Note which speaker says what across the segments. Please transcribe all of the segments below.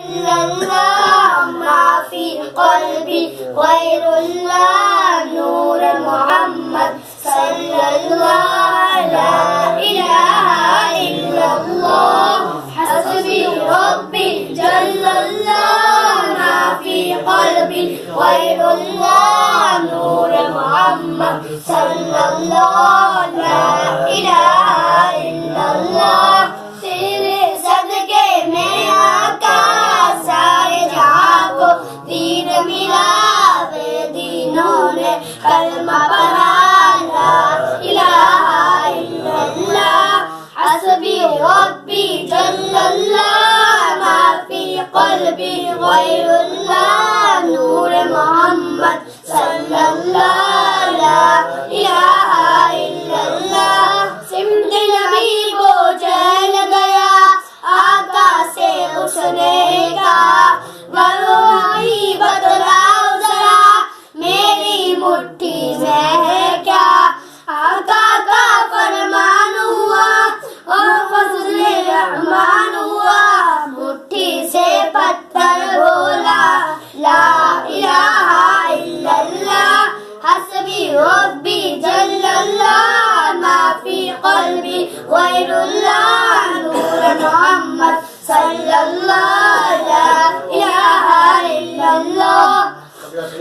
Speaker 1: إلا الله ما في قلبي غير الله نور محمد صلى الله لا إله إلا الله حسبي ربي جل الله ما في قلبي غير الله نور محمد صلى الله لا إله إلا الله تیرے صدقے میں آقا سارے جہاں کو دین ملا بے دینوں نے کلمہ پڑھا لا الہ الا اللہ حسبی ربی جل اللہ ما فی قلبی غیر اللہ نور محمد صلی اللہ لا الہ الا اللہ سمت نبی کو جل گیا آقا سے اس نے کہا بروئی بتلاؤ ذرا میری مٹھی میں ہے کیا آقا کا فرمان ہوا اور فضل رحمان ہوا مٹھی سے پتھر بولا لا الہ الا اللہ حسبی ربی جل اللہ ما فی قلبی غیر اللہ نور محمد صلی اللہ لا الہ الا اللہ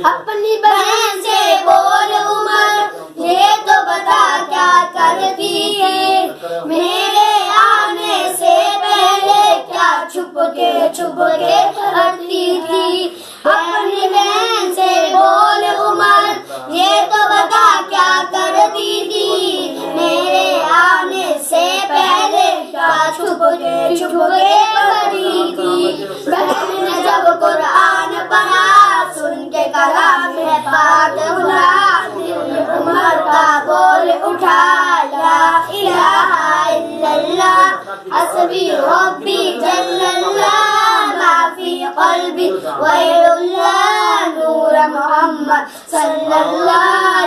Speaker 1: اپنی بہن سے بول عمر یہ تو بتا کیا کرتی ہے میرے آنے سے پہلے کیا چھپ کے کرتی تھی اپنی بہن سے بول عمر یہ تو بتا کیا کرتی تھی میرے آنے سے پہلے کیا چھپ کے کرتی تھی بہن نے جب قرآن پڑھا سن کے کلام پاک بھلا عمر کا بول اٹھا لا الہ الا اللہ حسبی ربی جل اللہ ما فی قلبی غیر اللہ نور محمد صلی اللہ